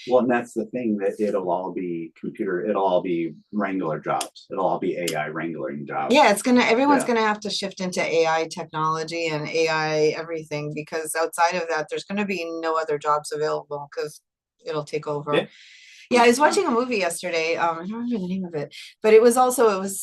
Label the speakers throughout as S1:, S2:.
S1: Well, and that's the thing, that it'll all be wrangler jobs. It'll all be AI wrangling jobs.
S2: Yeah, everyone's
S1: Yeah.
S2: gonna have to shift into AI technology and AI everything, because outside of that, there's gonna be no other jobs available because it'll take over.
S1: Yeah.
S2: Yeah, I was watching a movie yesterday. I don't remember the name of it, but it was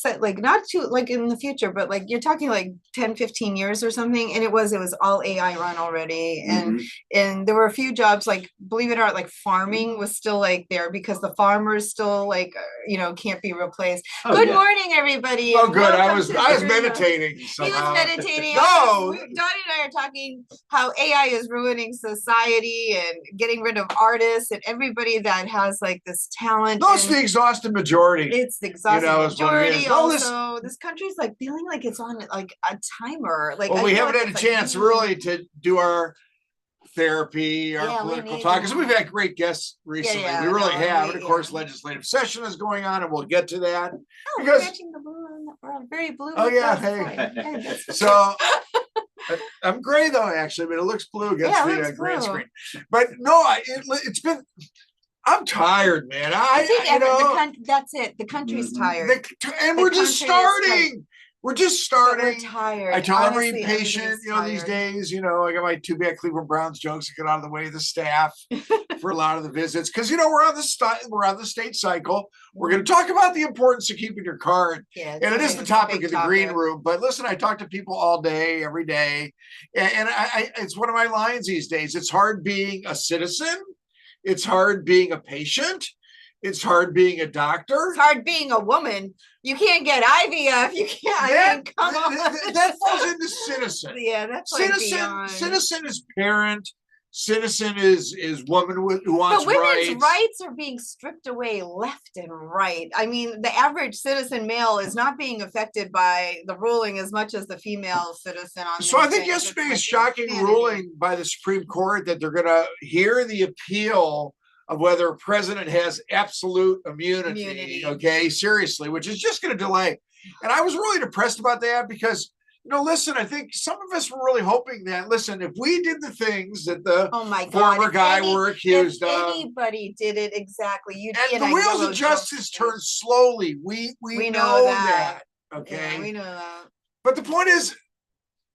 S2: set like not too like in the future, but like you're talking like 10, 15 years or something. And it was all AI run already.
S1: Mhm.
S2: And there were a few jobs, like, believe it or not, like farming was still like there because the farmers still like, can't be replaced.
S1: Oh,
S2: Good
S1: yeah.
S2: morning, everybody.
S3: Oh,
S2: And
S3: good. I
S2: welcome
S3: was
S2: to the Green Room.
S3: meditating
S2: He was
S3: somehow.
S2: meditating.
S3: No.
S2: Donnie and I are talking how AI is ruining society and getting rid of artists and everybody that has like this talent.
S3: No, it's the exhausted majority.
S2: It's the exhausted majority.
S3: No,
S2: Also, this country's like feeling like it's on like a timer. Like,
S3: well, we haven't had a chance really to do our therapy, our political talk, because we've had great guests recently. We really have. And of course, legislative session is going on, and we'll get to that.
S2: Oh, because, we're matching the blue. We're very blue.
S3: Oh, yeah. Hey. So I'm gray, though, actually, but it looks blue against the green screen. But no, it's been... I'm tired, man.
S2: That's it. The country's tired.
S3: And we're just starting. We're just starting.
S2: We're tired.
S3: I tell every patient, these days, I got my too bad Cleveland Browns jokes to get out of the way of the staff for a lot of the visits. Because, we're on the state cycle. We're going to talk about the importance of keeping your card. Yeah, and it is the topic of the green room. But listen, I talk to people all day, every day. And it's one of my lines these days. It's hard being a citizen. It's hard being a patient. It's hard being a doctor.
S2: It's hard being a woman. You can't get IVF. You can't. Come on.
S3: That falls into citizen.
S2: Yeah, that's
S3: Citizen is parent. Citizen is woman who wants rights.
S2: But women's rights are being stripped away left and right. I mean, the average citizen male is not being affected by the ruling as much as the female citizen.
S3: So I think yesterday's shocking ruling by the Supreme Court that they're going to hear the appeal of whether a president has absolute immunity. Okay, seriously, which is just going to delay. And I was really depressed about that because, listen, I think some of us were really hoping that, listen, if we did the things that the former guy were accused of.
S2: Anybody did it exactly.
S3: And the wheels of justice turn slowly. We know that. Okay.
S2: Yeah, we know that.
S3: But the point is,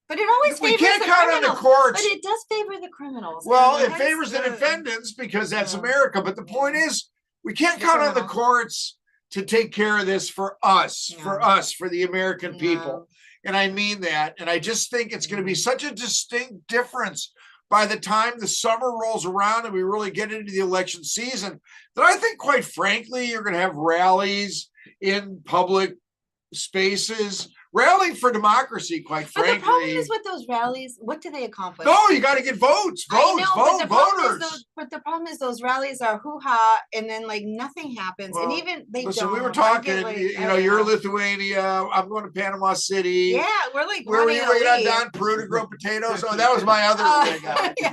S2: but it always favors
S3: we can't count on the courts.
S2: But it does favor the criminals.
S3: Well, it favors the defendants because that's America. But the point is, we can't count on the courts to take care of this for us, for the American people. And I mean that. And I just think it's going to be such a distinct difference by the time the summer rolls around and we really get into the election season that I think, quite frankly, you're going to have rallies in public spaces. Rallying for democracy, quite frankly.
S2: But the problem is with those rallies, what do they accomplish?
S3: No, you got to get votes. Voters.
S2: But the problem is those rallies are hoo-ha, and then like nothing happens. Well, and even they
S3: listen,
S2: don't.
S3: We were talking, you're in Lithuania, I'm going to Panama City.
S2: Yeah, we're like
S3: where were you waiting on Don Peru to grow potatoes? Oh, that was my other thing.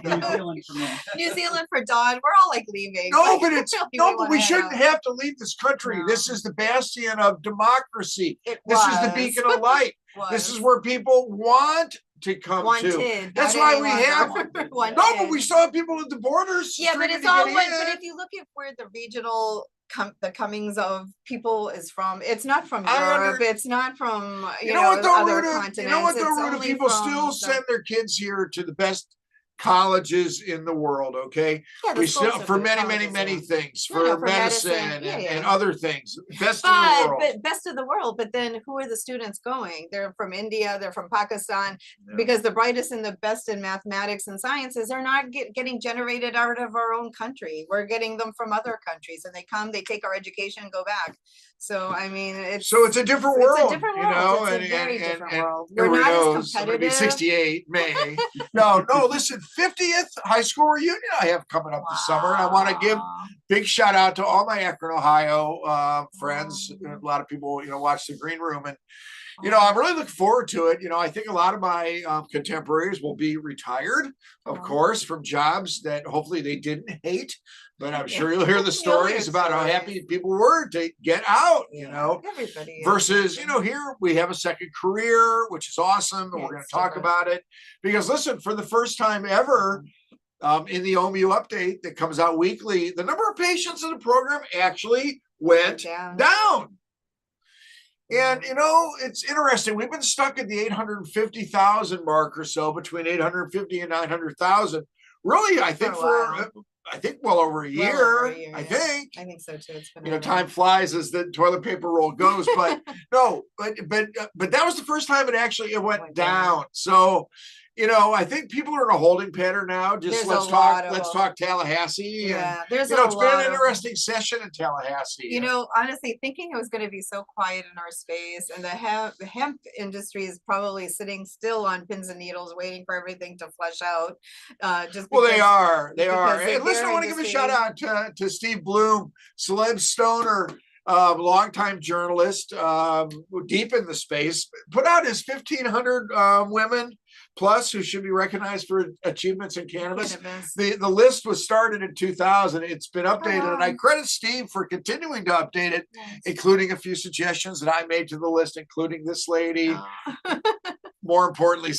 S1: New Zealand for me.
S2: New Zealand for Don. We're all like leaving.
S3: No, but we shouldn't have to leave this country. No. This is the bastion of democracy. This is the beacon of light. This is where people want to come to. That's why we have. But we still have people at the borders.
S2: Yeah, but it's all. But if you look at where the regional the comings of people is from, it's not from Europe. It's not from other continents.
S3: You know what? The Ruta people still send their kids here to the best colleges in the world. Okay, we still for many things for medicine and other things. Best in the world.
S2: But best of the world. But then who are the students going? They're from India. They're from Pakistan. Because the brightest and the best in mathematics and sciences are not getting generated out of our own country. We're getting them from other countries, and they come, they take our education, and go back. So I mean, it's
S3: a different world.
S2: It's a different world. It's a very different world. We're not as competitive.
S3: It'll be 68 May. No, listen. 50th high school reunion I have coming up this summer, and I want to give big shout out to all my Akron, Ohio friends. A lot of people, watch the Green Room, and I'm really looking forward to it. I think a lot of my contemporaries will be retired, of course, from jobs that hopefully they didn't hate. But I'm sure you'll hear the stories about how happy people were to get out,
S2: Everybody
S3: versus, here we have a second career, which is awesome. And we're going to talk about it because listen, for the first time ever, in the OMU update that comes out weekly, the number of patients in the program actually went down. And, you know, it's interesting. We've been stuck at the 850,000 mark or so, between 850 and 900,000. Really, I think I think well over a year. I think
S2: so too. It's been,
S3: you know, time flies as the toilet paper roll goes, but no, but that was the first time it went down. So, you know, I think people are in a holding pattern now. Just let's talk Tallahassee.
S2: Yeah, there's
S3: you know, it's been an interesting session in Tallahassee.
S2: You know, honestly, thinking it was going to be so quiet in our space, and the hemp industry is probably sitting still on pins and needles, waiting for everything to flesh out.
S3: Well, they are. Hey, listen, I want to give a shout out to Steve Bloom, celeb stoner, longtime journalist, deep in the space, put out his 1,500 women plus who should be recognized for achievements in cannabis. The list was started in 2000. It's been updated, and I credit Steve for continuing to update it, including a few suggestions that I made to the list, including this lady. More importantly,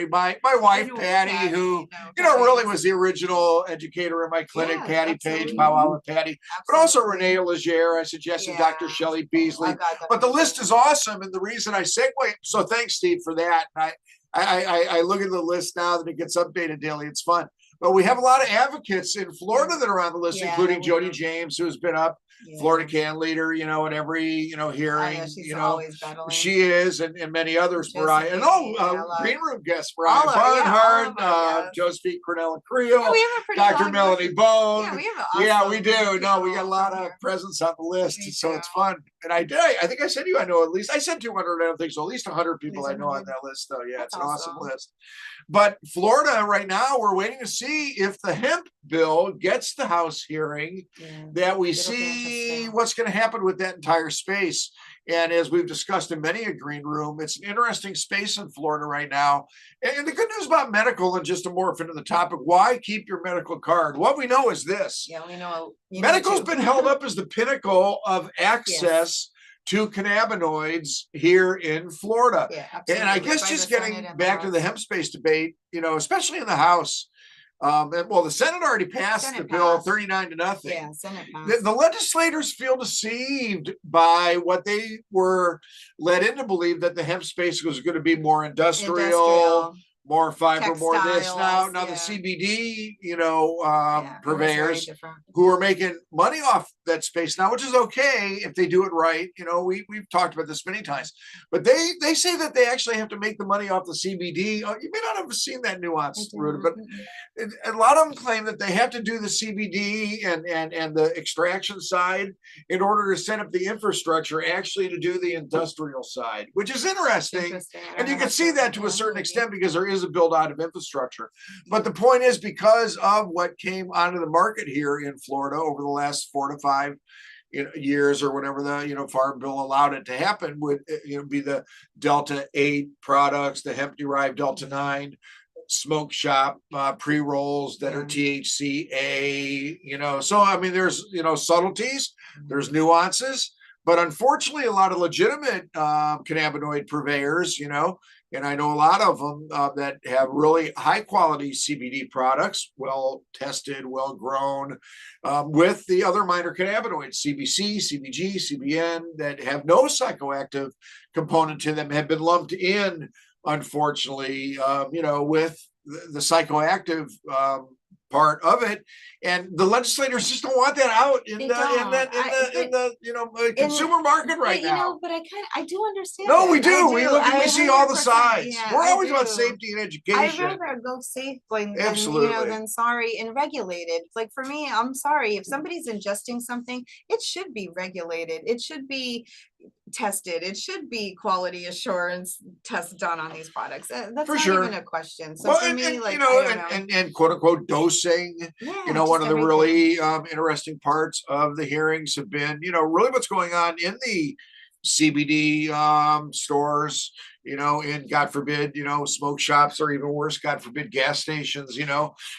S3: my wife, Patty, who, you know, really was the original educator in my clinic, Patty Page, Powwow with Patty, but also Renee Legere. I suggested Dr. Shelley Beasley. But the list is awesome. And the reason I segue, so thanks, Steve, for that. And I look at the list now that it gets updated daily. It's fun. But we have a lot of advocates in Florida that are on the list, including Jody James, who's been up, Florida Can Leader, you know, at every, you know, hearing, you know, she is, and many others, Mariah, and Green Room guest, Mariah Barnhart, Josephine Cornell Creel, Dr. Melanie Bone. Yeah, we do. No, we got a lot of presence on the list, so it's fun. And I think I said to you, I know at least, I said 200, I don't think so, at least 100 people I know on that list, though. Yeah, it's an awesome list. But Florida right now, we're waiting to see if the hemp bill gets the House hearing, that we see what's going to happen with that entire space. And as we've discussed in many a green room, it's an interesting space in Florida right now. And the good news about medical, and just to morph into the topic, why keep your medical card? What we know is this.
S2: Yeah, we know.
S3: Medical's been held up as the pinnacle of access to cannabinoids here in Florida. And I guess just getting back to the hemp space debate, you know, especially in the House, well, the Senate already passed the bill 39-0.
S2: Yeah, Senate passed.
S3: The legislators feel deceived by what they were led into believe, that the hemp space was going to be more industrial, more fiber, more this. Now the CBD, you know, purveyors who are making money off that space now, which is okay if they do it right. You know, we've talked about this many times, but they say that they actually have to make the money off the CBD. You may not have seen that nuance, Ruta, but a lot of them claim that they have to do the CBD and the extraction side in order to set up the infrastructure actually to do the industrial side, which is interesting. And you can see that to a certain extent because there is a build out of infrastructure. But the point is, because of what came onto the market here in Florida over the last 4 to 5 years, or whatever the farm bill allowed it to happen, would be the Delta 8 products, the hemp derived Delta 9 smoke shop pre-rolls that are THCA, so I mean there's subtleties, there's nuances, but unfortunately a lot of legitimate cannabinoid purveyors, and I know a lot of them that have really high quality CBD products, well tested, well grown, with the other minor cannabinoids, CBC, CBG, CBN, that have no psychoactive component to them, have been lumped in, unfortunately, with the psychoactive part of it, and the legislators just don't want that out in the consumer market right now.
S2: But I do understand.
S3: No, we do. We look and we see all the sides. We're always about safety and education.
S2: I'd rather go safe than sorry and regulated. Like for me, I'm sorry, if somebody's ingesting something, it should be regulated. It should be tested. It should be quality assurance tests done on these products. That's not even a question. So for me,
S3: and quote unquote dosing, one of the really interesting parts of the hearings have been, really what's going on in the CBD stores, in God forbid, smoke shops, or even worse, God forbid, gas stations,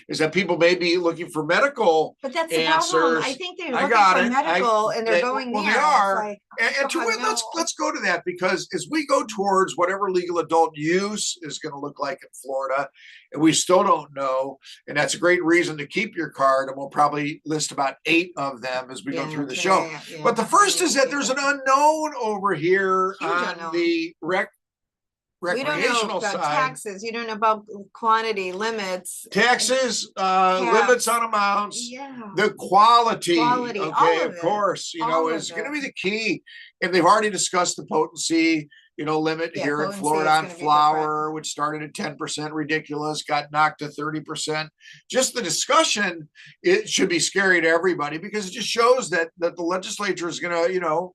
S3: is that people may be looking for medical
S2: But that's the problem. I
S3: answers.
S2: think they're
S3: I
S2: looking
S3: got
S2: for
S3: it.
S2: medical and they're going
S3: well,
S2: there.
S3: they
S2: It's
S3: are.
S2: like,
S3: And to
S2: God,
S3: it, let's
S2: no.
S3: go to that, because as we go towards whatever legal adult use is going to look like in Florida, and we still don't know, and that's a great reason to keep your card, and we'll probably list about 8 of them as we go through the show. But the first is that there's an unknown over here on
S2: unknown.
S3: the
S2: We don't know
S3: recreational
S2: about
S3: side.
S2: taxes. You don't know about quantity limits.
S3: Taxes, limits on amounts,
S2: Yeah.
S3: the quality,
S2: All
S3: okay,
S2: of
S3: of
S2: it.
S3: course,
S2: All of
S3: is going to
S2: it.
S3: be the key. And they've already discussed the potency, limit
S2: Yeah,
S3: here in
S2: potency
S3: Florida
S2: is
S3: on
S2: gonna be
S3: flower, which started at 10%, ridiculous, got knocked to 30%. Just the discussion, it should be scary to everybody, because it just shows that the legislature is going to,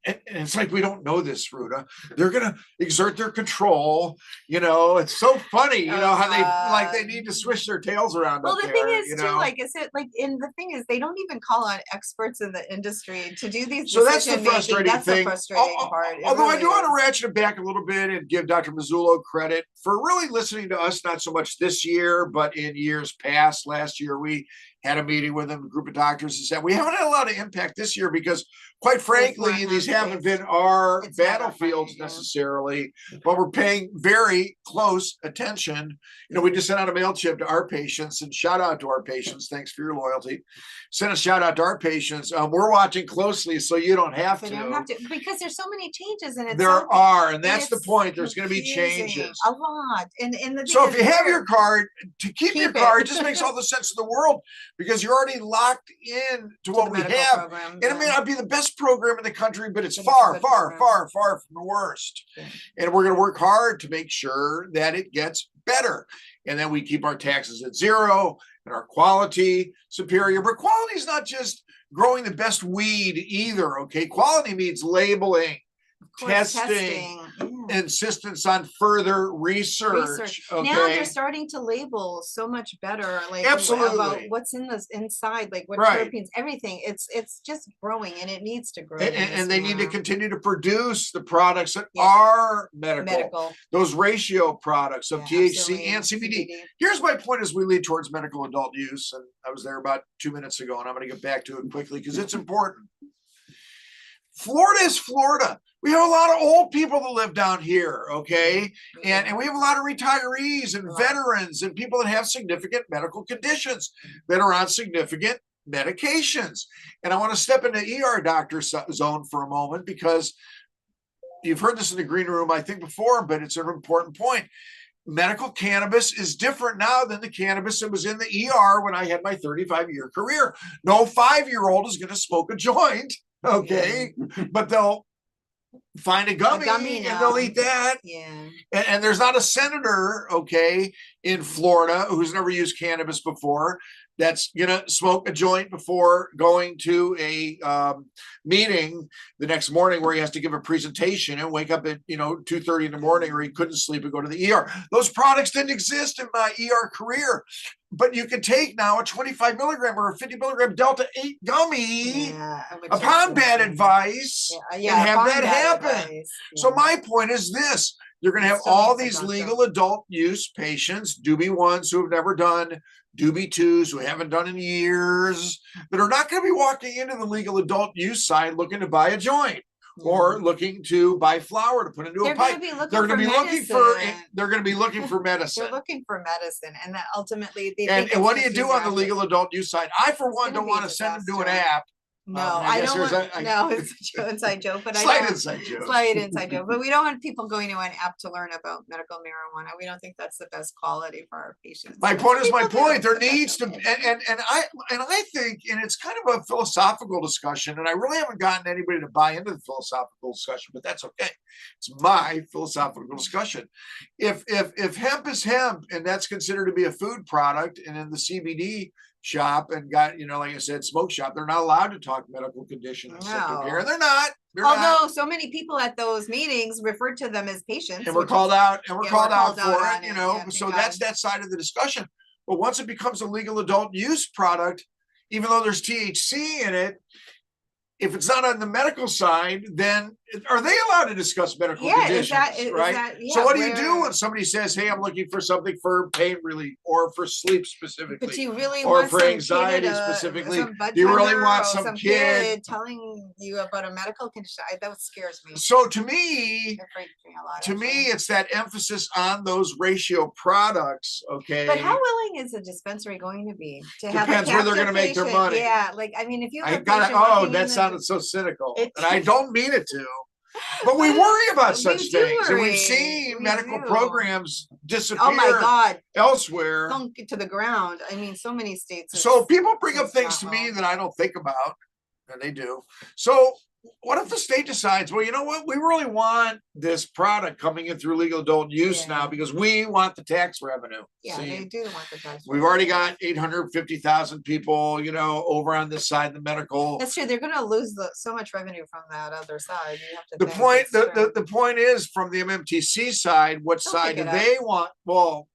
S3: and it's like, we don't know this, Ruta. They're gonna exert their control. It's so funny, how they need to swish their tails around.
S2: Well,
S3: up
S2: the
S3: there,
S2: thing is too, like I said, the thing is, they don't even call on experts in the industry to do these.
S3: So that's the
S2: decision-making.
S3: frustrating
S2: That's
S3: thing.
S2: the frustrating part. It
S3: Although I
S2: really
S3: do want to
S2: is.
S3: ratchet it back a little bit and give Dr. Mazzullo credit for really listening to us, not so much this year, but in years past. Last year, we had a meeting with him, a group of doctors, and said we haven't had a lot of impact this year because, quite frankly, these haven't been our battlefields necessarily, but we're paying very close attention. We just sent out a MailChimp to our patients, and shout out to our patients. Thanks for your loyalty. Send a shout out to our patients. We're watching closely, so you don't have
S2: So
S3: to.
S2: you don't have to, because there's so many changes, and it's
S3: There are, and that's the point. There's going to be
S2: confusing,
S3: changes.
S2: a lot. And the
S3: So
S2: thing
S3: if you
S2: is,
S3: have your card, to keep your
S2: it.
S3: card just makes all the sense in the world, because you're already locked in to what
S2: the
S3: we
S2: medical
S3: have.
S2: program,
S3: And it may not be the best program in the country, but it's
S2: But it's a
S3: far,
S2: good
S3: far,
S2: program.
S3: far, far from the worst.
S2: Yeah.
S3: And we're going to work hard to make sure that it gets better. And then we keep our taxes at 0 and our quality superior. But quality is not just growing the best weed either, okay? Quality means labeling, testing, insistence on further research. Okay?
S2: Now they're starting to label so much better, like about what's in this inside, like what terpenes, everything. It's just growing, and it needs to grow.
S3: And they need to continue to produce the products that are medical. Those ratio products of THC and CBD. Here's my point as we lead towards medical adult use, and I was there about 2 minutes ago, and I'm going to get back to it quickly because it's important. Florida is Florida. We have a lot of old people that live down here, okay? And we have a lot of retirees and veterans and people that have significant medical conditions that are on significant medications. And I want to step into ER doctor zone for a moment, because you've heard this in the green room, I think, before, but it's an important point. Medical cannabis is different now than the cannabis that was in the ER when I had my 35-year career. No 5-year-old is going to smoke a joint, okay? But they'll find a gummy and they'll eat that. And there's not a senator, okay, in Florida who's never used cannabis before that's gonna smoke a joint before going to a meeting the next morning where he has to give a presentation and wake up at 2:30 in the morning, or he couldn't sleep and go to the ER. Those products didn't exist in my ER career. But you can take now a 25 milligram or a 50 milligram Delta 8 gummy upon bad advice and have that happen. So my point is this: you're going to have all these legal adult use patients, doobie 1s who have never done, doobie 2s who haven't done in years, that are not going to be walking into the legal adult use side looking to buy a joint. Or looking to buy flour to put into a pipe. They're going to be looking for medicine.
S2: They're looking for medicine, and that ultimately they
S3: and what do you do on the legal adult use side? I, for one, don't want to send them to an app.
S2: No, I don't want. No, it's an inside joke, but
S3: slight inside joke.
S2: But we don't want people going to an app to learn about medical marijuana. We don't think that's the best quality for our patients.
S3: My point is my point. There needs to, and I think, and it's kind of a philosophical discussion, and I really haven't gotten anybody to buy into the philosophical discussion, but that's okay. It's my philosophical discussion. If hemp is hemp, and that's considered to be a food product, and in the CBD shop and got, like I said, smoke shop, they're not allowed to talk medical condition and symptom care. They're not.
S2: Although so many people at those meetings refer to them as patients.
S3: And we're called out, for it, so that's that side of the discussion. But once it becomes a legal adult use product, even though there's THC in it, if it's not on the medical side, then are they allowed to discuss medical
S2: Yeah,
S3: conditions, right? So what do you do when somebody says, hey, I'm looking for something for pain relief or for sleep
S2: But
S3: specifically?
S2: you really
S3: or
S2: want
S3: for
S2: some
S3: anxiety
S2: kid,
S3: specifically?
S2: some bud
S3: Do you really
S2: tender
S3: want
S2: or
S3: some kid?
S2: telling you about a medical condition? That scares me.
S3: So to me,
S2: It freaks me a lot,
S3: to me,
S2: actually.
S3: it's that emphasis on those ratio products. Okay.
S2: But how willing is a dispensary going to be to have a
S3: Depends where they're
S2: captive
S3: gonna make their
S2: patient?
S3: money.
S2: Yeah, like, I mean, if you
S3: I
S2: have a
S3: got it.
S2: patient
S3: Oh,
S2: walking in
S3: that
S2: the-
S3: sounded so cynical,
S2: It-
S3: and I don't mean it to. But we
S2: But
S3: worry about
S2: we
S3: such
S2: do
S3: things, and
S2: worry.
S3: we've seen
S2: We
S3: medical
S2: do.
S3: programs disappear
S2: Oh my God,
S3: elsewhere.
S2: sunk to the ground. I mean, so many states.
S3: So people bring up
S2: it's
S3: things
S2: not
S3: to me
S2: well.
S3: that I don't think about, and they do. So what if the state decides, well, you know what, we really want this product coming in through legal adult use now
S2: Yeah.
S3: because we want the tax revenue.
S2: Yeah,
S3: See,
S2: they do want the tax.
S3: we've already got 850,000 people, you know, over on this side, the medical.
S2: That's true. They're gonna lose so much revenue from that other side. You have to
S3: The
S2: think
S3: point,
S2: it's true.
S3: the point is, from the MMTC side, what
S2: They'll
S3: side
S2: pick
S3: do
S2: it up.
S3: they want? Well,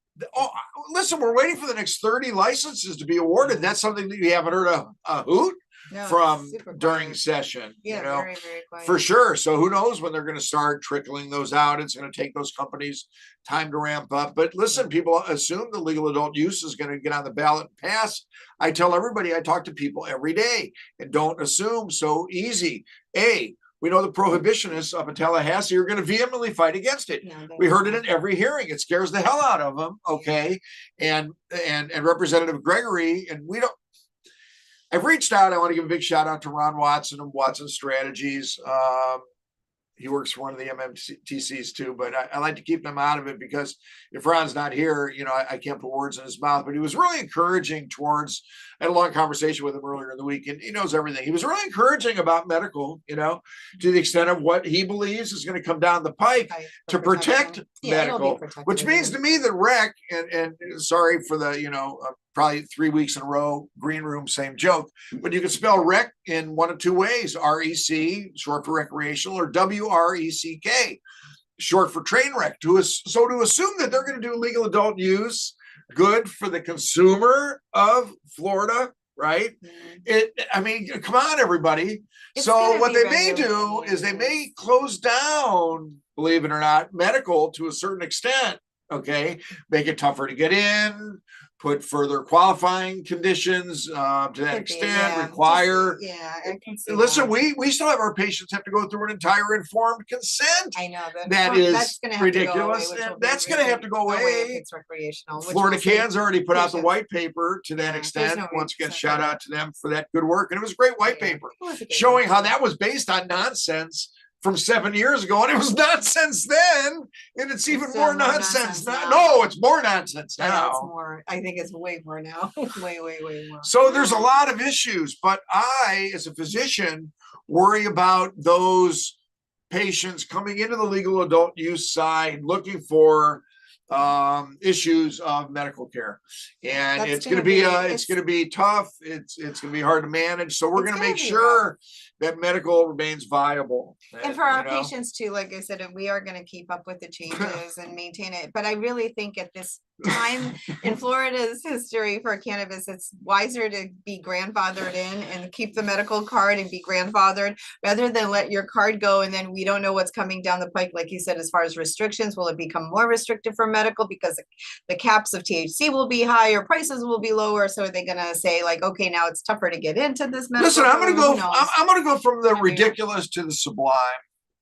S3: listen, we're waiting for the next 30 licenses to be awarded. That's something that you haven't heard a hoot
S2: No, it's
S3: from
S2: super
S3: during
S2: quiet.
S3: session,
S2: Yeah,
S3: you know,
S2: very, very quiet.
S3: for sure. So who knows when they're going to start trickling those out? It's going to take those companies time to ramp up. But listen, people assume the legal adult use is going to get on the ballot and pass. I tell everybody, I talk to people every day, and don't assume so easy. We know the prohibitionists up in Tallahassee are going to vehemently fight against it.
S2: No, they
S3: We heard it
S2: won't.
S3: in every hearing. It scares the hell out of them. Okay. And Representative Gregory, and we don't, I've reached out. I want to give a big shout out to Ron Watson of Watson Strategies. He works for one of the MMTCs too, but I like to keep them out of it because if Ron's not here, you know, I can't put words in his mouth. But he was really encouraging towards. I had a long conversation with him earlier in the week, and he knows everything. He was really encouraging about medical, you know, to the extent of what he believes is going to come down the pike to protect medical, which means to me that rec and sorry for the, you know, probably 3 weeks in a row, green room, same joke, but you can spell rec in one of two ways: REC, short for recreational, or WRECK, short for train wreck. So to assume that they're going to do legal adult use, good for the consumer of Florida, right? I mean, come on, everybody.
S2: It's
S3: So what
S2: gonna
S3: they
S2: be
S3: may do is they may close down, believe it or not, medical to a certain extent. Okay, make it tougher to get in, put further qualifying conditions to that
S2: Could be,
S3: extent,
S2: yeah.
S3: require.
S2: I can see
S3: Listen,
S2: that.
S3: we still have our patients have to go through an entire informed consent.
S2: I know
S3: That is
S2: that's gonna have
S3: ridiculous,
S2: to go away,
S3: and that's going to have to go
S2: if
S3: away.
S2: it's recreational. which
S3: Florida
S2: will save
S3: Cans already put out the
S2: patients.
S3: white paper to that
S2: Yeah, there's
S3: extent.
S2: no
S3: Once again,
S2: reason
S3: shout
S2: for
S3: out to them for that good work. And it was a great white
S2: Yeah,
S3: paper
S2: it was a good
S3: showing
S2: one.
S3: how that was based on nonsense from 7 years ago. And it was nonsense then. And it's even
S2: still
S3: more
S2: more
S3: nonsense
S2: nonsense
S3: now.
S2: now.
S3: No, it's more nonsense
S2: Yeah, it's
S3: now.
S2: more. I think it's way more now. way more.
S3: So there's a lot of issues, but I, as a physician, worry about those patients coming into the legal adult use side looking for issues of medical care, and
S2: That's
S3: it's going to
S2: gonna
S3: be
S2: be-
S3: it's going to be tough. It's going to be hard to manage. So we're
S2: It's
S3: going to
S2: gonna
S3: make
S2: be
S3: sure that medical remains viable.
S2: And for our
S3: you know,
S2: patients too, like I said, we are going to keep up with the changes and maintain it. But I really think at this time in Florida's history for cannabis, it's wiser to be grandfathered in and keep the medical card and be grandfathered rather than let your card go and then we don't know what's coming down the pike. Like you said, as far as restrictions, will it become more restrictive for medical because the caps of THC will be higher, prices will be lower? So are they going to say like, okay, now it's tougher to get into this medical?
S3: listen, I'm going to
S2: Who
S3: go.
S2: knows?
S3: I'm going to go from the
S2: Never know.
S3: ridiculous to the sublime,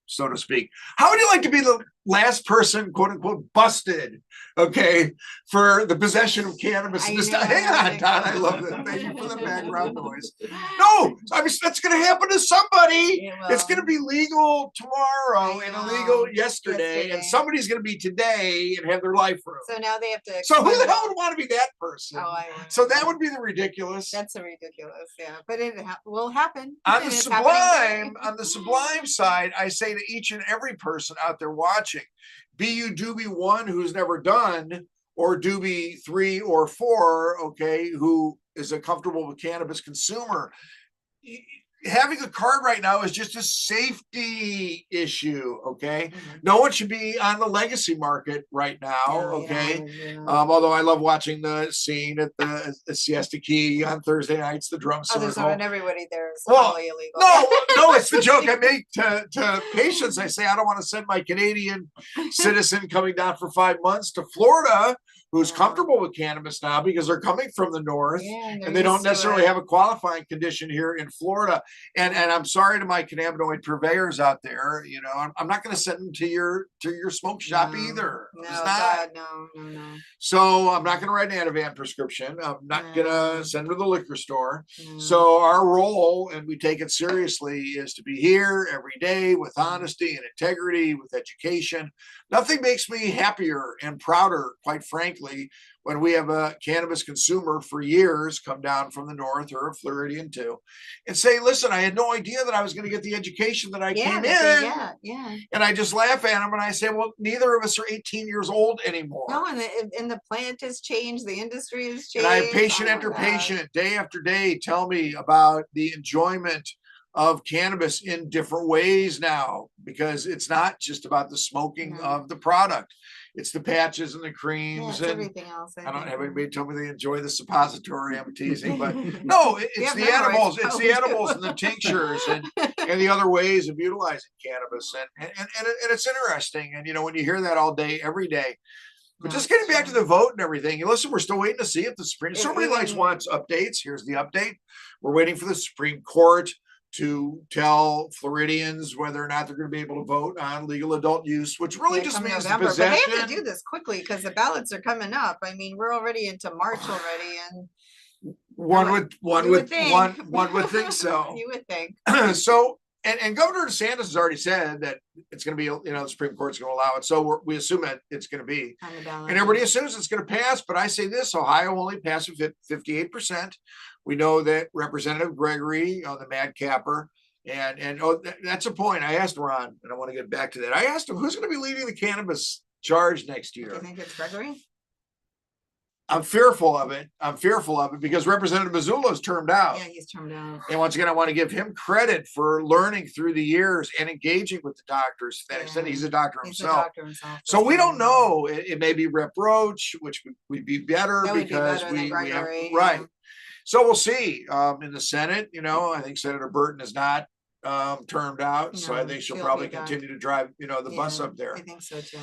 S3: so to speak. How would you like to be the last person, quote unquote, busted, okay, for the possession of cannabis in this time? Hang on, Don, I love that. Thank you for the background noise. No, I mean, that's going to happen to somebody.
S2: It
S3: It's
S2: will.
S3: going to be legal tomorrow
S2: I
S3: and
S2: know.
S3: illegal yesterday,
S2: Yesterday.
S3: and somebody's going to be today and have their life ruined.
S2: So now they have to.
S3: So who
S2: explain
S3: the
S2: it
S3: hell
S2: all.
S3: would want to be that person?
S2: Oh, I wouldn't.
S3: So that would be the ridiculous.
S2: That's a ridiculous, yeah. But it will happen.
S3: On
S2: and
S3: the
S2: it's happening
S3: sublime,
S2: today.
S3: on the sublime side, I say to each and every person out there watching, be you doobie one who's never done, or doobie 3 or 4, okay, who is a comfortable with cannabis consumer. having a card right now is just a safety issue, okay?
S2: Mhm.
S3: No one should be on the legacy market right now,
S2: No, you don't
S3: okay?
S2: wanna do that.
S3: Although I love watching the scene at the Siesta Key on Thursday nights, the drum
S2: Oh, there's
S3: circle.
S2: and everybody there is
S3: Well,
S2: totally illegal.
S3: No, it's the joke I make to patients. I say, I don't want to send my Canadian citizen coming down for 5 months to Florida who's
S2: Yeah.
S3: comfortable with cannabis now because they're coming from the north
S2: Yeah,
S3: and they don't
S2: used to
S3: necessarily
S2: it.
S3: have a qualifying condition here in Florida. And I'm sorry to my cannabinoid purveyors out there. You know, I'm not going to send them to your smoke shop
S2: No,
S3: either.
S2: No,
S3: It's not.
S2: God, no.
S3: So I'm not going to write an Ativan prescription. I'm not going
S2: No.
S3: to send them to the liquor store.
S2: No.
S3: So our role, and we take it seriously, is to be here every day with honesty and integrity, with education. Nothing makes me happier and prouder, quite frankly, when we have a cannabis consumer for years come down from the north or a Floridian too and say, listen, I had no idea that I was going to get the education that I came in.
S2: Yeah.
S3: And I just laugh at them and I say, well, neither of us are 18 years old anymore.
S2: No, and the plant has changed, the industry has changed.
S3: And I have patient
S2: Oh my
S3: after
S2: God.
S3: patient, day after day, tell me about the enjoyment of cannabis in different ways now, because it's not just about the smoking
S2: No.
S3: of the product. It's the patches and the
S2: Yeah,
S3: creams
S2: it's
S3: and
S2: everything else.
S3: I don't
S2: think,
S3: have
S2: yeah.
S3: anybody tell me they enjoy the suppository. I'm teasing, but no, it's
S2: Yeah,
S3: the
S2: hemorrhoids
S3: animals. It's the
S2: probably
S3: animals
S2: too.
S3: and the tinctures and the other ways of utilizing cannabis. And it's interesting. And, you know, when you hear that all day, every day, but
S2: No,
S3: just
S2: it's
S3: getting back to
S2: true.
S3: the vote and everything, and listen, we're still waiting to see if the Supreme,
S2: If
S3: somebody likes
S2: even-
S3: wants updates. Here's the update. We're waiting for the Supreme Court to tell Floridians whether or not they're going to be able to vote on legal adult use, which really
S2: Yeah,
S3: just
S2: come
S3: means
S2: November, but
S3: possession.
S2: they have to do this quickly because the ballots are coming up. I mean, we're already into March already, and
S3: One
S2: you
S3: would
S2: think.
S3: one would think so.
S2: You would think.
S3: So and Governor DeSantis has already said that it's going to be, you know, the Supreme Court's going to allow it. So we assume that it's going to be,
S2: On the ballot.
S3: and everybody assumes it's going to pass. But I say this: Ohio only passed with 58%. We know that Representative Gregory, the Mad Capper, and that's a point. I asked Ron, and I want to get back to that. I asked him who's going to be leading the cannabis charge next
S2: Do you
S3: year.
S2: think it's Gregory?
S3: I'm fearful of it. Because Representative Missoula's termed out.
S2: Yeah, he's termed out.
S3: And once again, I want to give him credit for learning through the years and engaging with the doctors to that extent. He's a doctor
S2: He's a
S3: himself.
S2: doctor himself.
S3: So we don't know. It may be Rep Roach, which would be better
S2: That would be
S3: because
S2: better than
S3: we have
S2: Gregory,
S3: right.
S2: yeah.
S3: So we'll see. In the Senate, you know, I think Senator Burton is not termed out. So I
S2: No,
S3: think she'll
S2: she'll
S3: probably
S2: be done.
S3: continue to drive, you know, the bus
S2: Yeah,
S3: up there.
S2: I think so too.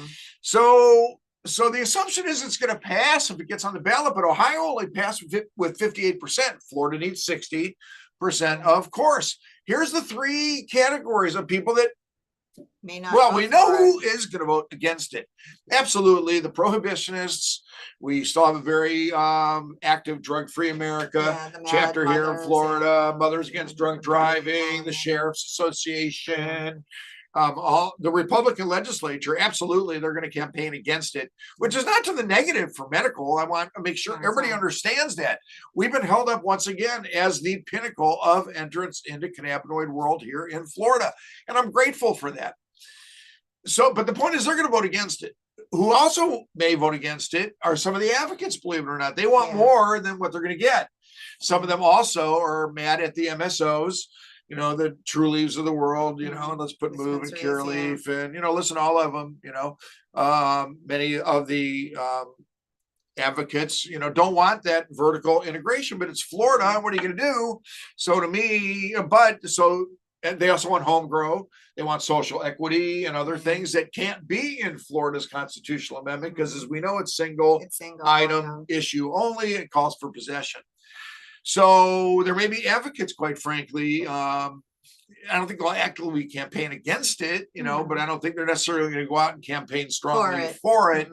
S3: So the assumption is it's going to pass if it gets on the ballot, but Ohio only passed with 58%. Florida needs 60%. Of course, here's the three categories of people that,
S2: May not.
S3: well,
S2: vote
S3: we know
S2: for
S3: who
S2: it.
S3: is going to vote against it. Absolutely, the prohibitionists. We still have a very active drug-free America
S2: Yeah, the Mad
S3: chapter here in
S2: Mothers,
S3: Florida.
S2: yeah.
S3: Mothers Against Drunk Driving, the Sheriff's Association. All the Republican legislature, absolutely, they're going to campaign against it, which is not to the negative for medical. I want to make sure
S2: That's
S3: everybody
S2: right.
S3: understands that we've been held up once again as the pinnacle of entrance into cannabinoid world here in Florida, and I'm grateful for that. So, but the point is, they're going to vote against it. Who also may vote against it are some of the advocates, believe it or not. They want
S2: Yeah.
S3: more than what they're going to get. Some of them also are mad at the MSOs. You know, the True Leaves of the world, you know, and let's put Move and Cure
S2: Dispensaries,
S3: Leaf and, you know, listen, all of them, you know, many of the advocates, you know, don't want that vertical integration, but it's Florida. And what are you going to do? So to me, and they also want home grow. They want social equity and other things that can't be in Florida's constitutional amendment because, as we know, it's single item issue only. It calls for possession. So there may be advocates, quite frankly. I don't think they'll actively campaign against it, you know, but I don't think they're necessarily going to go out and campaign strongly for it.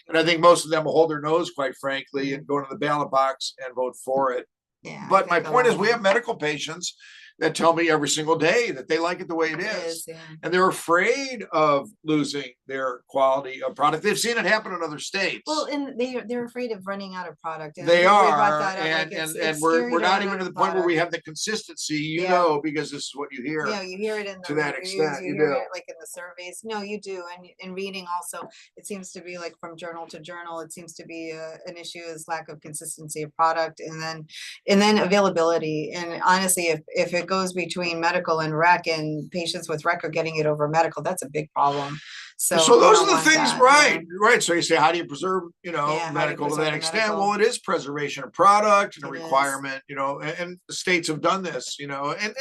S3: And I think most of them will hold their nose, quite frankly, and go to the ballot box and vote for it.
S2: Yeah,
S3: But my point is, we have medical patients that tell me every single day that they like it the way it is. And they're afraid of losing their quality of product. They've seen it happen in other states.
S2: Well, and they're afraid of running out of product. And
S3: They
S2: we brought
S3: are,
S2: that up, like,
S3: and
S2: it's
S3: we're
S2: scary
S3: not
S2: run
S3: even
S2: out
S3: to
S2: of
S3: the point where we
S2: product.
S3: have the consistency, you
S2: Yeah.
S3: know, because this is what you hear.
S2: Yeah, you hear it in the
S3: to that
S2: reviews,
S3: extent, you
S2: hear
S3: do.
S2: it like in the surveys. No, you do, and in reading also, it seems to be like from journal to journal. It seems to be an issue is lack of consistency of product, and then availability. And honestly, if it goes between medical and rec, and patients with rec are getting it over medical. That's a big problem. So
S3: So
S2: we
S3: those
S2: don't
S3: are the
S2: want
S3: things,
S2: that,
S3: right? Right. So you say, how do you preserve,
S2: Yeah, how do you
S3: medical to
S2: preserve
S3: that
S2: the
S3: extent?
S2: medical?
S3: Well, it is preservation of product and a
S2: It is.
S3: requirement, and the states have done this, and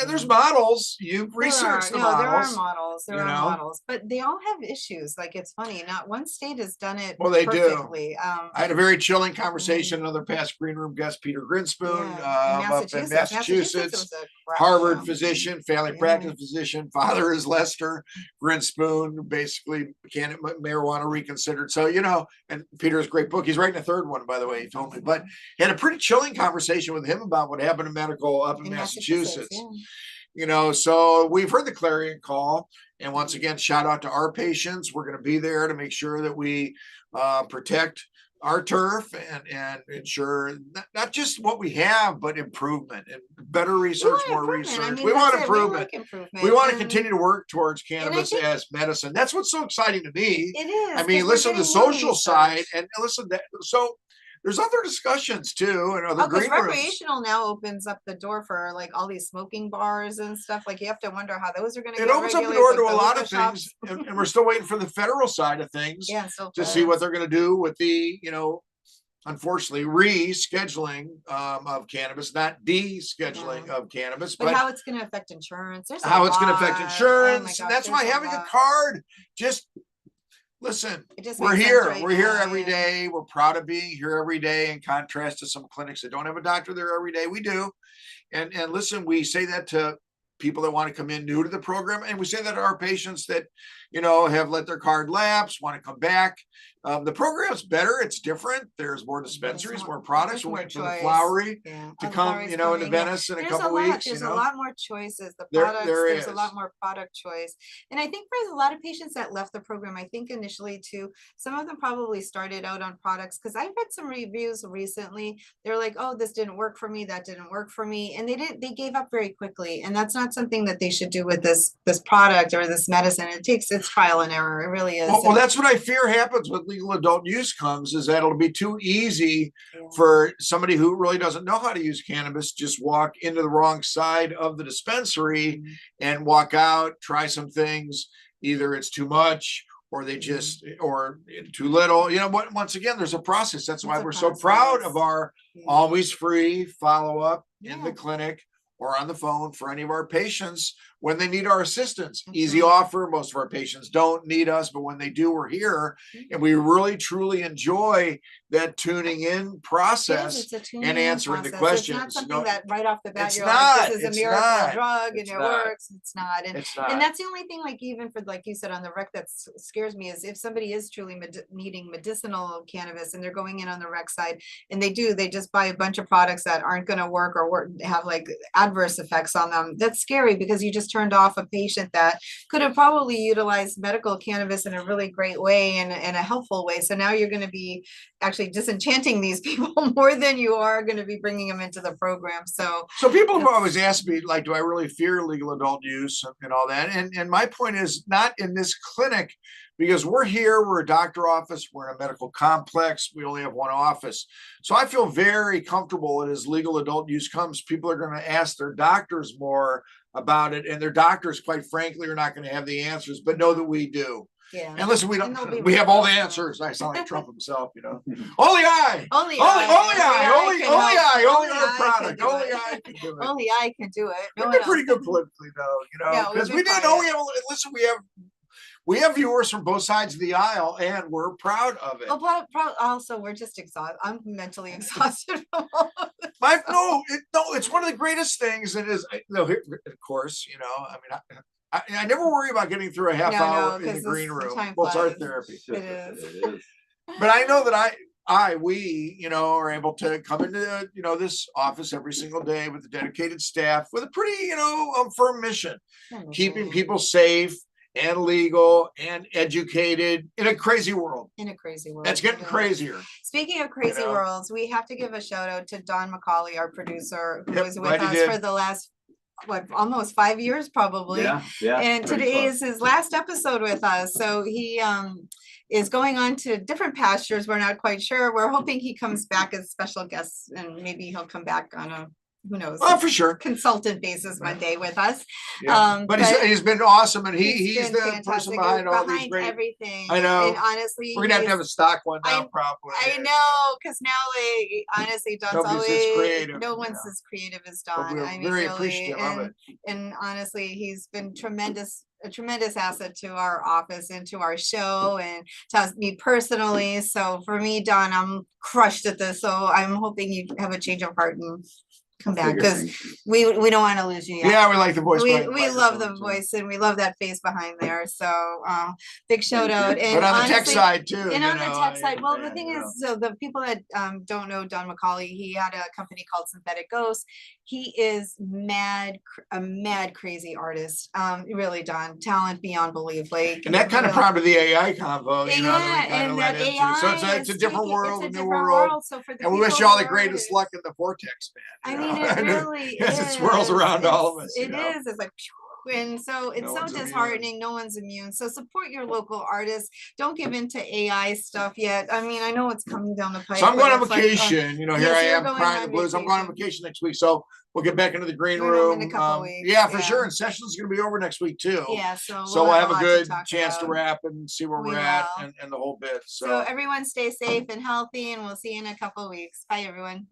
S3: there's
S2: Mhm.
S3: models. You've researched the
S2: There are
S3: models.
S2: models,
S3: you know?
S2: but they all have issues. Like, it's funny, not one state has done it
S3: Well, they do.
S2: perfectly.
S3: I had a very chilling conversation, another past green room guest, Peter Grinspoon,
S2: Yeah, in
S3: up in
S2: Massachusetts
S3: Massachusetts,
S2: was a crap
S3: Harvard
S2: show.
S3: physician, family
S2: Yeah.
S3: practice physician, father is Lester Grinspoon, basically marijuana reconsidered. So, and Peter's great book. He's writing a third one, by the way, he told me, but he had a pretty chilling conversation with him about what happened in medical up in Massachusetts. So we've heard the clarion call. And once again, shout out to our patients. We're going to be there to make sure that we protect our turf and ensure not just what we have, but improvement and better research, more research. We want improvement. We want to continue to work towards cannabis as medicine. That's what's so exciting to me.
S2: It is.
S3: I mean, listen, the social side, and listen, so there's other discussions too, and other green rooms.
S2: Recreational now opens up the door for like all these smoking bars and stuff. Like, you have to wonder how those are going to get
S3: regulated. It opens up the door to a lot of things, and we're still waiting for the federal side of things to see what they're going to do with the, unfortunately, rescheduling of cannabis, not descheduling of cannabis,
S2: but how it's going to affect insurance.
S3: How it's going to affect insurance. That's why having a card just. Listen, we're here. We're here every day. We're proud of being here every day, in contrast to some clinics that don't have a doctor there every day. We do. And listen, we say that to people that want to come in new to the program. And we say that to our patients that, have let their card lapse, want to come back. The program's better. It's different. There's more dispensaries, more products. We're waiting for the flowery to come, into Venice in a couple weeks.
S2: There's a lot more choices. The products, there's a lot more product choice. And I think for a lot of patients that left the program, I think initially too, some of them probably started out on products, because I've read some reviews recently. They're like, oh, this didn't work for me. That didn't work for me. And they gave up very quickly. And that's not something that they should do with this product or this medicine. It's trial and error. It really is.
S3: Well, that's what I fear happens with legal adult use comes, is that it'll be too easy for somebody who really doesn't know how to use cannabis, just walk into the wrong side of the dispensary and walk out, try some things. Either it's too much or they just, or too little, once again, there's a process. That's why we're so proud of our always free follow-up in the clinic or on the phone for any of our patients when they need our assistance. Easy offer. Most of our patients don't need us, but when they do, we're here. And we really, truly enjoy that tuning in process and answering the questions.
S2: It's not something that right off the bat you're like, this is a miracle drug and it works. It's not. And that's the only thing, like, even for, like you said, on the rec, that scares me, is if somebody is truly needing medicinal cannabis and they're going in on the rec side, and they just buy a bunch of products that aren't going to work or have like adverse effects on them. That's scary, because you just turned off a patient that could have probably utilized medical cannabis in a really great way and a helpful way. So now you're going to be actually disenchanting these people more than you are going to be bringing them into the program. So
S3: people have always asked me, like, do I really fear legal adult use and all that? And my point is, not in this clinic, because we're here, we're a doctor office, we're in a medical complex, we only have one office. So I feel very comfortable that as legal adult use comes, people are going to ask their doctors more about it, and their doctors, quite frankly, are not going to have the answers, but know that we do. And listen, we have all the answers. I sound like Trump himself, Only I can do it.
S2: Only I can do it.
S3: We've been pretty good politically, though, because we didn't know we have viewers from both sides of the aisle, and we're proud of it.
S2: Also, we're just exhausted. I'm mentally exhausted.
S3: It's one of the greatest things. It is, of course, I never worry about getting through a half hour in the green room. Well, it's our therapy.
S2: It is.
S3: But I know that we are able to come into, this office every single day with a dedicated staff with a pretty, firm mission, keeping people safe and legal and educated in a crazy world. That's getting crazier.
S2: Speaking of crazy worlds, we have to give a shout out to Don McCauley, our producer, who was with us for the last almost 5 years probably.
S1: Yeah.
S2: And today is his last episode with us. So he is going on to different pastures. We're not quite sure. We're hoping he comes back as special guest, and maybe he'll come back on a who knows?
S3: Oh, for sure.
S2: Consultant basis one day with us.
S3: Yeah. But he's been awesome, and he's
S2: been
S3: the
S2: fantastic.
S3: person behind all these
S2: Behind
S3: great.
S2: everything.
S3: I know.
S2: And honestly,
S3: We're gonna have a stock one now, probably.
S2: I know, because now, honestly, Don's
S3: Nobody's as
S2: always
S3: creative,
S2: no one's
S3: yeah.
S2: as creative as
S3: But
S2: Don.
S3: we're
S2: I mean,
S3: very
S2: really,
S3: appreciative of it.
S2: and honestly, he's been a tremendous asset to our office and to our show and to me personally. So for me, Don, I'm crushed at this. So I'm hoping you have a change of heart and come back, because we don't want to lose you yet.
S3: Yeah, we like the voice.
S2: We love the voice, and we love that face behind there. So big shout out. And
S3: but on
S2: honestly,
S3: the tech side too.
S2: And on the tech side, well, the
S3: yeah,
S2: thing is, so the people that don't know Don McCauley, he had a company called Synthetic Ghost. He is a mad crazy artist. Really, Don, talent beyond belief. Like,
S3: and that kind of prompted the AI convo, you know,
S2: yeah,
S3: that we kind of
S2: and
S3: led
S2: that
S3: into.
S2: AI
S3: So it's a different world, a new world.
S2: So for the
S3: And we wish you all the greatest luck in the vortex, man.
S2: I mean, it really
S3: yes,
S2: is.
S3: it swirls around all of us.
S2: It is. It's like, and so it's so disheartening. No one's immune. So support your local artists. Don't give in to AI stuff yet. I mean, I know it's coming down the pipe.
S3: So I'm going on vacation. You know, here I am crying the blues. I'm going on vacation next week. So we'll get back into the green room.
S2: In a couple weeks.
S3: Yeah, for sure. And session's going to be over next week too.
S2: Yeah. So
S3: we'll have a good chance to wrap and see where we're at and the whole bit.
S2: So everyone stay safe and healthy, and we'll see you in a couple weeks. Bye, everyone.